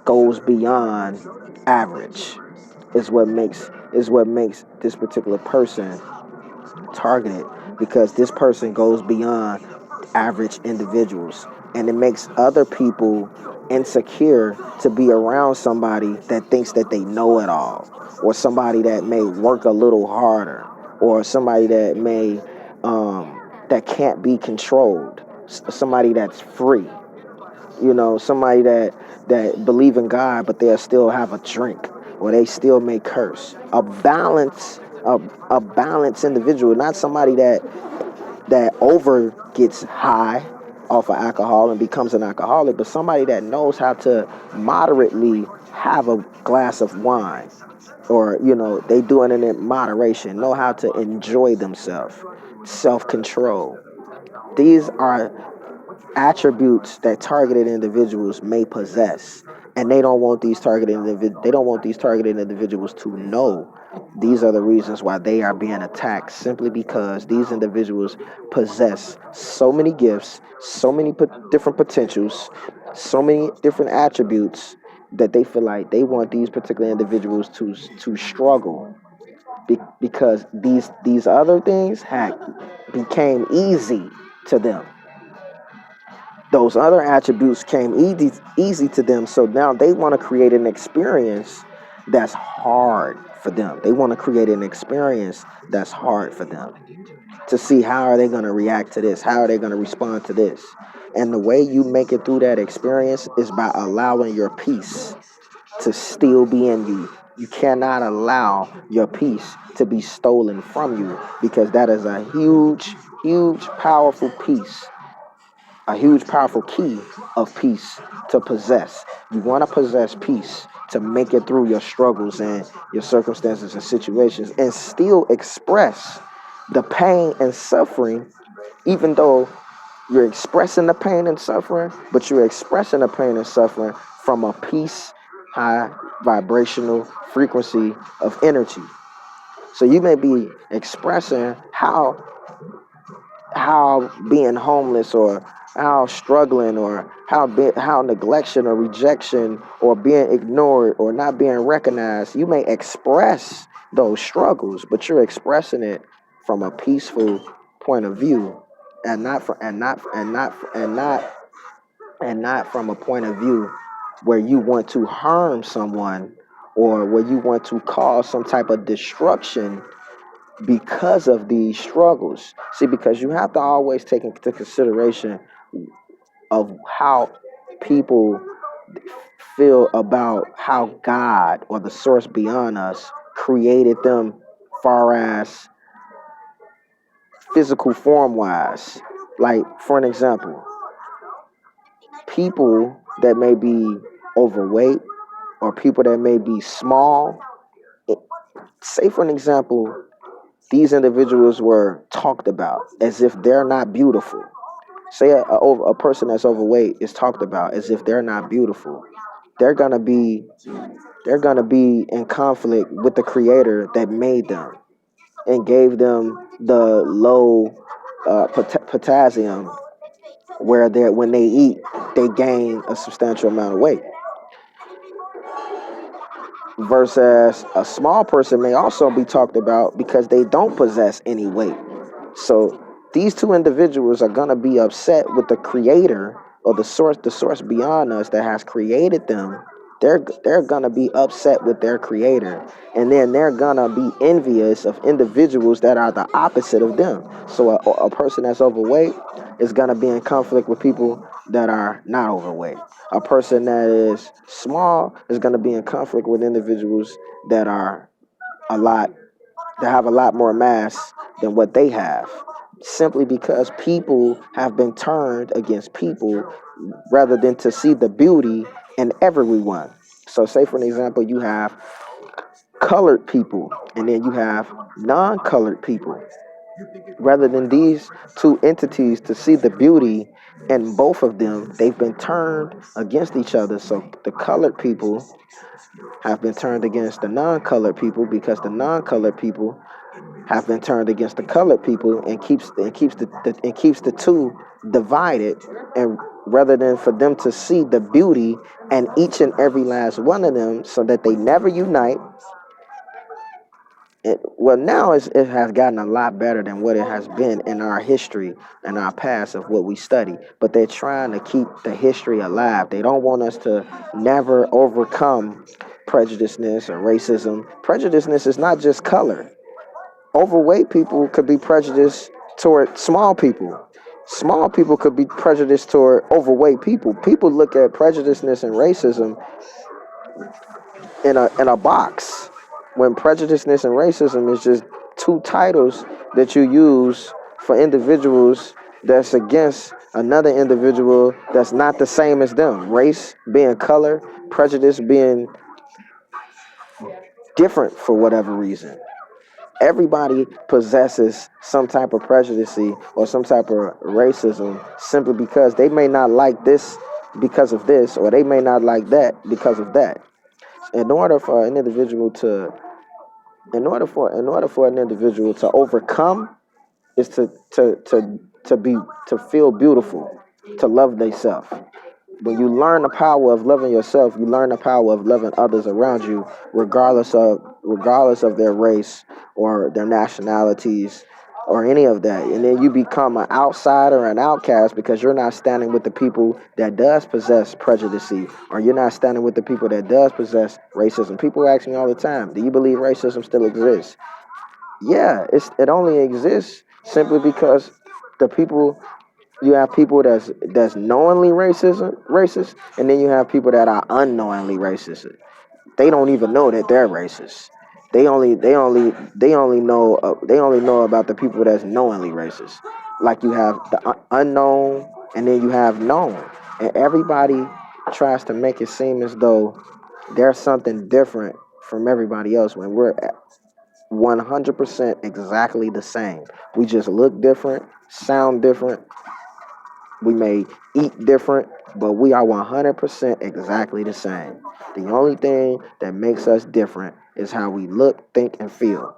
goes beyond average is what makes this particular person targeted, because this person goes beyond average individuals, and it makes other people insecure to be around somebody that thinks that they know it all, or somebody that may work a little harder, or somebody that can't be controlled, somebody that's free, somebody that believe in God, but they'll still have a drink, or they still may curse. A balanced individual, not somebody that over gets high off of alcohol and becomes an alcoholic, but somebody that knows how to moderately have a glass of wine, or they do it in moderation, know how to enjoy themselves, self-control. These are attributes that targeted individuals may possess, and they don't want these targeted individuals to know these are the reasons why they are being attacked, simply because these individuals possess so many gifts, so many different potentials, so many different attributes, that they feel like they want these particular individuals to struggle, because these other things had became easy to them. Those other attributes came easy to them, so now they want to create an experience that's hard for them. They want to create an experience that's hard for them, to see how are they going to react to this, how are they going to respond to this. And the way you make it through that experience is by allowing your peace to still be in you. You cannot allow your peace to be stolen from you, because that is a huge powerful piece, a huge, powerful key of peace to possess. You want to possess peace to make it through your struggles and your circumstances and situations, and still express the pain and suffering, even though you're expressing the pain and suffering, but you're expressing the pain and suffering from a peace, high vibrational frequency of energy. So you may be expressing how being homeless, or how struggling, or how neglection or rejection or being ignored or not being recognized, you may express those struggles, but you're expressing it from a peaceful point of view, and not from a point of view where you want to harm someone, or where you want to cause some type of destruction because of these struggles. See, because you have to always take into consideration of how people feel about how God, or the source beyond us, created them, far as physical form wise. Like, for an example, people that may be overweight, or people that may be small, say for an example, these individuals were talked about as if they're not beautiful. Say a person that's overweight is talked about as if they're not beautiful. They're gonna be they're gonna be in conflict with the creator that made them and gave them the low potassium, where they when they eat, they gain a substantial amount of weight. Versus a small person may also be talked about because they don't possess any weight. So these two individuals are going to be upset with the creator, or the source beyond us that has created them. They're going to be upset with their creator, and then they're going to be envious of individuals that are the opposite of them. So a person that's overweight is going to be in conflict with people that are not overweight. A person that is small is going to be in conflict with individuals that are a lot that have a lot more mass than what they have, simply because people have been turned against people, rather than to see the beauty in everyone. So say for an example, you have colored people, and then you have non-colored people. Rather than these two entities to see the beauty in both of them, they've been turned against each other. So the colored people have been turned against the non-colored people, because the non-colored people have been turned against the colored people, and keeps the two divided, and rather than for them to see the beauty in each and every last one of them so that they never unite. Well, now it has gotten a lot better than what it has been in our history and our past of what we study. But they're trying to keep the history alive. They don't want us to never overcome prejudiceness or racism. Prejudiceness is not just color. Overweight people could be prejudiced toward small people. Small people could be prejudiced toward overweight people. People look at prejudiceness and racism in a box, when prejudiceness and racism is just two titles that you use for individuals that's against another individual that's not the same as them. Race being color, prejudice being different for whatever reason. Everybody possesses some type of prejudice or some type of racism simply because they may not like this because of this, or they may not like that because of that. In order for an individual to in order for an individual to overcome is to feel beautiful, to love themselves. When you learn the power of loving yourself, you learn the power of loving others around you, regardless of their race or their nationalities or any of that. And then you become an outsider, an outcast, because you're not standing with the people that does possess prejudice, or you're not standing with the people that does possess racism. People ask me all the time, do you believe racism still exists? Yeah, it only exists simply because the people you have people that's knowingly racist, and then you have people that are unknowingly racist. They don't even know that they're racist. They only know about the people that's knowingly racist. Like you have the unknown, and then you have known, and everybody tries to make it seem as though there's something different from everybody else when we're 100% exactly the same. We just look different, sound different, we may eat different, but we are 100% exactly the same. The only thing that makes us different is how we look, think, and feel.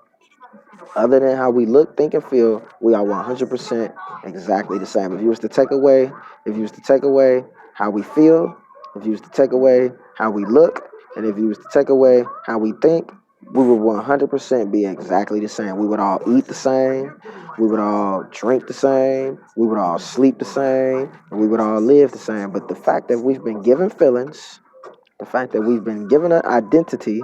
Other than how we look, think, and feel, we are 100% exactly the same. If you was to take away how we feel, if you was to take away how we look, and if you was to take away how we think, we would 100% be exactly the same. We would all eat the same. We would all drink the same. We would all sleep the same. And we would all live the same. But the fact that we've been given feelings, the fact that we've been given an identity,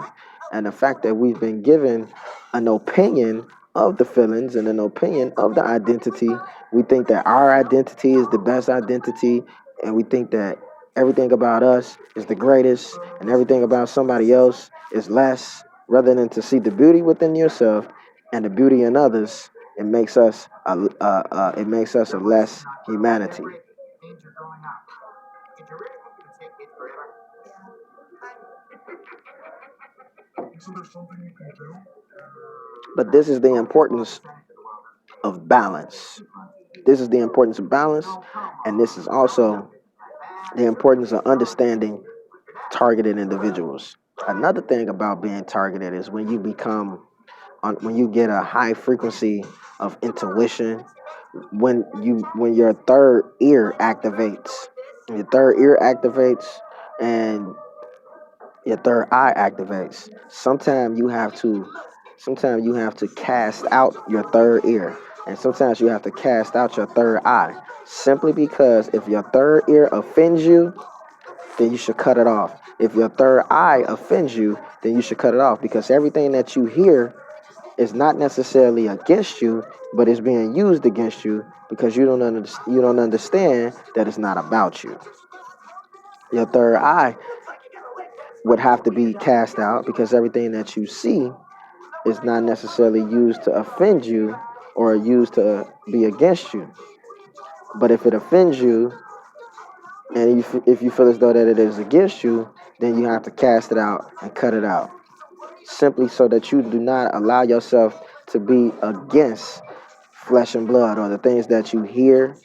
and the fact that we've been given an opinion of the feelings and an opinion of the identity, we think that our identity is the best identity, and we think that everything about us is the greatest and everything about somebody else is less, rather than to see the beauty within yourself and the beauty in others. It makes us a less humanity. But this is the importance of balance. This is the importance of balance, and this is also the importance of understanding targeted individuals. Another thing about being targeted is when you get a high frequency of intuition, when your third ear activates, your third ear activates, and your third eye activates. Sometimes you have to cast out your third ear, and sometimes you have to cast out your third eye, simply because if your third ear offends you, then you should cut it off. If your third eye offends you, then you should cut it off, because everything that you hear is not necessarily against you, but it's being used against you, because you don't understand that it's not about you. Your third eye would have to be cast out, because everything that you see is not necessarily used to offend you or used to be against you. But if it offends you, and if you feel as though that it is against you, then you have to cast it out and cut it out, simply so that you do not allow yourself to be against flesh and blood, or the things that you hear,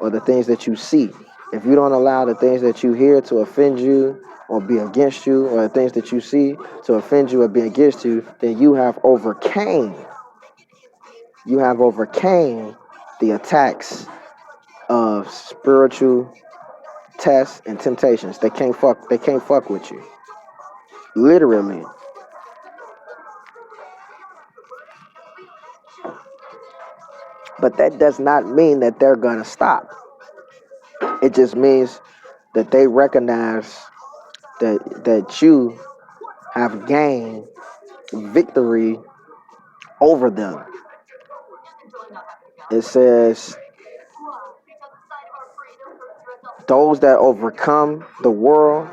or the things that you see. If you don't allow the things that you hear to offend you or be against you, or the things that you see to offend you or be against you, then you have overcame the attacks of spiritual tests, and temptations. They can't fuck with you. Literally. But that does not mean that they're gonna stop. It just means that they recognize that you have gained victory over them. It says those that overcome the world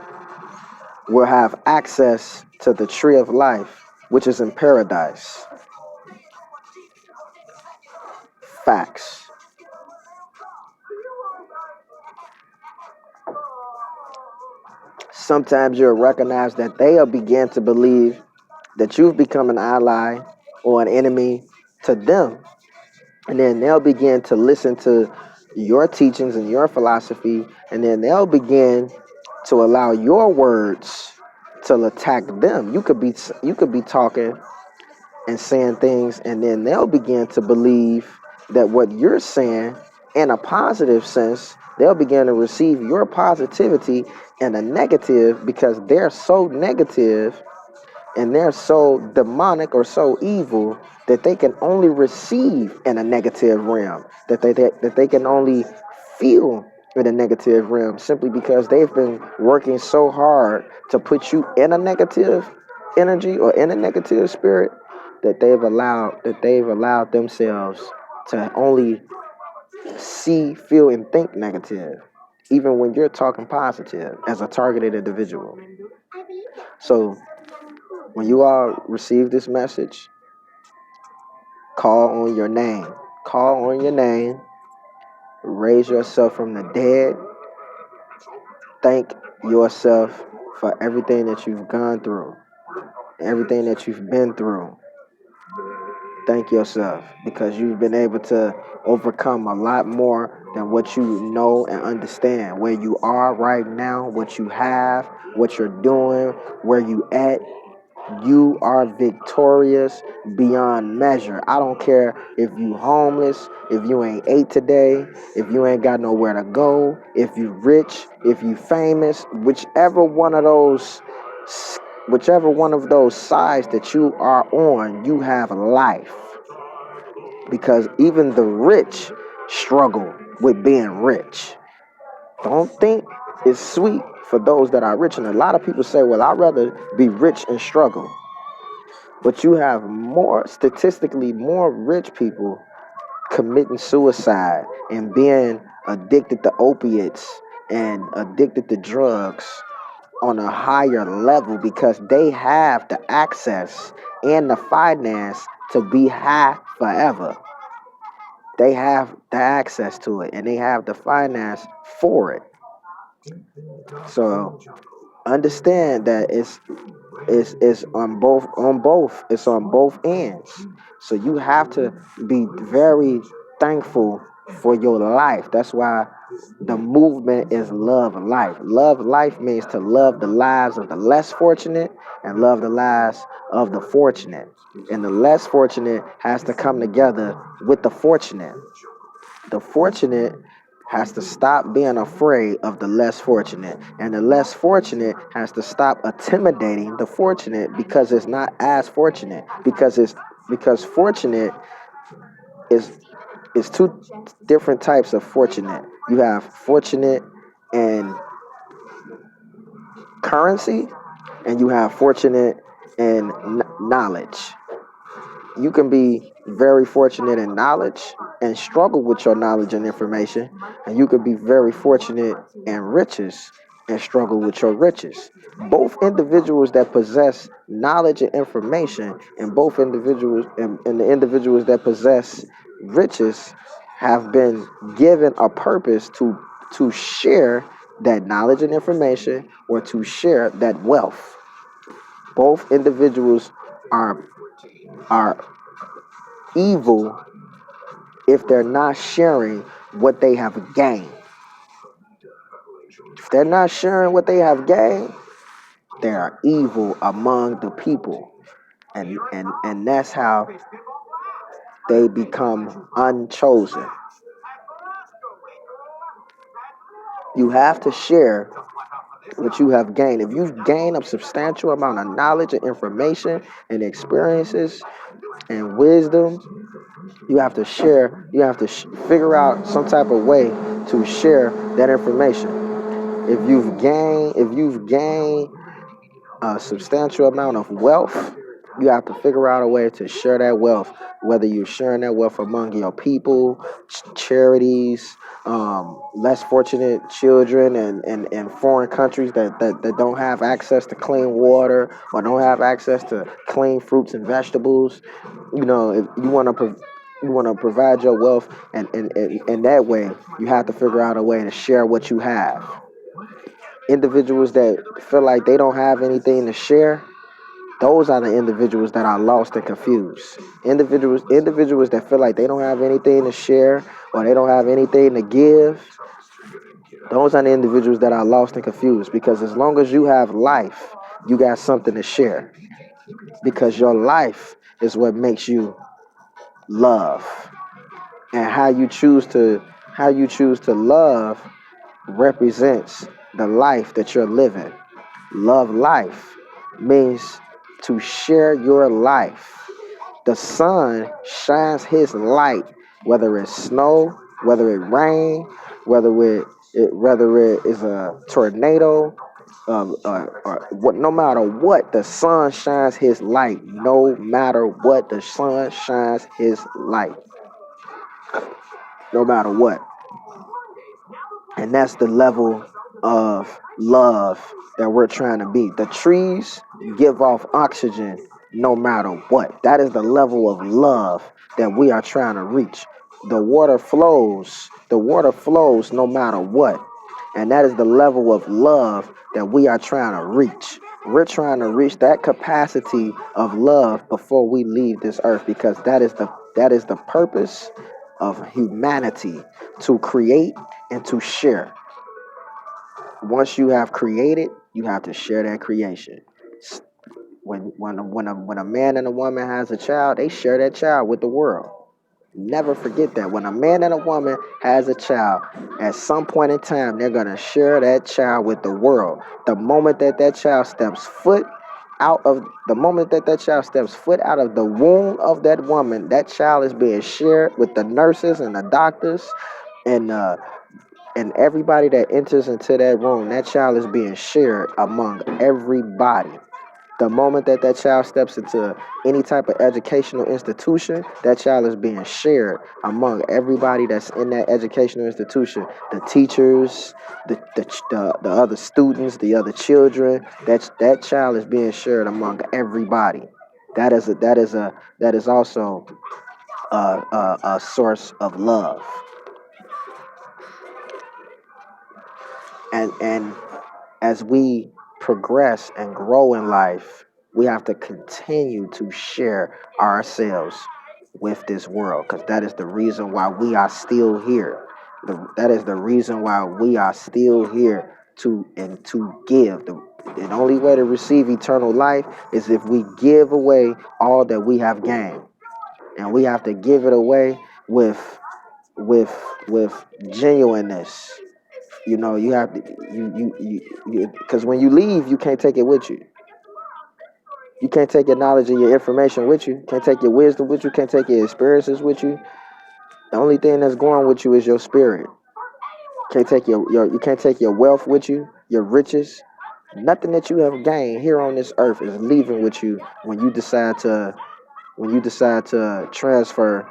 will have access to the tree of life, which is in paradise. Facts. Sometimes you'll recognize that they'll begin to believe that you've become an ally or an enemy to them. And then they'll begin to listen to your teachings and your philosophy. And then they'll begin to allow your words to attack them. You could be talking and saying things, and then they'll begin to believe that what you're saying in a positive sense, they'll begin to receive your positivity in a negative because they're so negative and they're so demonic or so evil that they can only receive in a negative realm, that they can only feel in a negative realm simply because they've been working so hard to put you in a negative energy or in a negative spirit that they've allowed themselves to only see, feel, and think negative, even when you're talking positive as a targeted individual. So when you all receive this message, call on your name. Call on your name. Raise yourself from the dead. Thank yourself for everything that you've gone through, everything that you've been through. Thank yourself because you've been able to overcome a lot more than what you know and understand. Where you are right now, what you have, what you're doing, where you at. You are victorious beyond measure. I don't care if you homeless, if you ain't ate today, if you ain't got nowhere to go, if you rich, if you famous, whichever one of those sides that you are on, you have life. Because even the rich struggle with being rich. Don't think it's sweet for those that are rich. And a lot of people say, well, I'd rather be rich and struggle. But you have statistically more rich people committing suicide and being addicted to opiates and addicted to drugs on a higher level because they have the access and the finance to be high forever. They have the access to it and they have the finance for it. So understand that it's on both ends. So you have to be very thankful for your life. That's why the movement is love life. Love life means to love the lives of the less fortunate and love the lives of the fortunate. And the less fortunate has to come together with the fortunate. The fortunate has to stop being afraid of the less fortunate, and the less fortunate has to stop intimidating the fortunate because it's not as fortunate. Because fortunate is two different types of fortunate. You have fortunate in currency, and you have fortunate in knowledge. You can be very fortunate in knowledge and struggle with your knowledge and information, and you could be very fortunate in riches and struggle with your riches. Both individuals that possess knowledge and information, and both individuals and the individuals that possess riches have been given a purpose to share that knowledge and information or to share that wealth. Both individuals are evil if they're not sharing what they have gained. If they're not sharing what they have gained, they are evil among the people. And that's how they become unchosen. You have to share what you have gained. If you've gained a substantial amount of knowledge and information and experiences and wisdom, you have to share. You have to figure out some type of way to share that information. If you've gained a substantial amount of wealth, you have to figure out a way to share that wealth, whether you're sharing that wealth among your people, charities, less fortunate children, and foreign countries that don't have access to clean water or don't have access to clean fruits and vegetables. If you want to provide your wealth, and that way you have to figure out a way to share what you have. Individuals that feel like they don't have anything to share, those are the individuals that are lost and confused. Individuals that feel like they don't have anything to share or they don't have anything to give, those are the individuals that are lost and confused. Because as long as you have life, you got something to share. Because your life is what makes you love. And how you choose to love represents the life that you're living. Love life means to share your life. The sun shines his light, whether it's snow, whether it rain, whether it is a tornado, or what. No matter what, the sun shines his light. No matter what, the sun shines his light. No matter what. And that's the level of love that we're trying to be. The trees give off oxygen no matter what. That is the level of love that we are trying to reach. The water flows no matter what. And that is the level of love that we are trying to reach. We're trying to reach that capacity of love before we leave this earth, because that is the purpose of humanity, to create and to share. Once you have created, you have to share that creation. When a man and a woman has a child, they share that child with the world. Never forget that. When a man and a woman has a child, at some point in time, they're gonna share that child with the world. The moment that that child steps foot out of the womb of that woman, that child is being shared with the nurses and the doctors, and everybody that enters into that room. That child is being shared among everybody. The moment that that child steps into any type of educational institution, that child is being shared among everybody that's in that educational institution. The teachers, the other students, the other children. That child is being shared among everybody. That is also a source of love. And as we progress and grow in life, we have to continue to share ourselves with this world, because that is the reason why we are still here. That is the reason why we are still here, to give. The only way to receive eternal life is if we give away all that we have gained, and we have to give it away with with genuineness. You have to, because when you leave, you can't take it with you. You can't take your knowledge and your information with you. Can't take your wisdom with you. Can't take your experiences with you. The only thing that's going with you is your spirit. You can't take your wealth with you, your riches. Nothing that you have gained here on this earth is leaving with you when you decide to transfer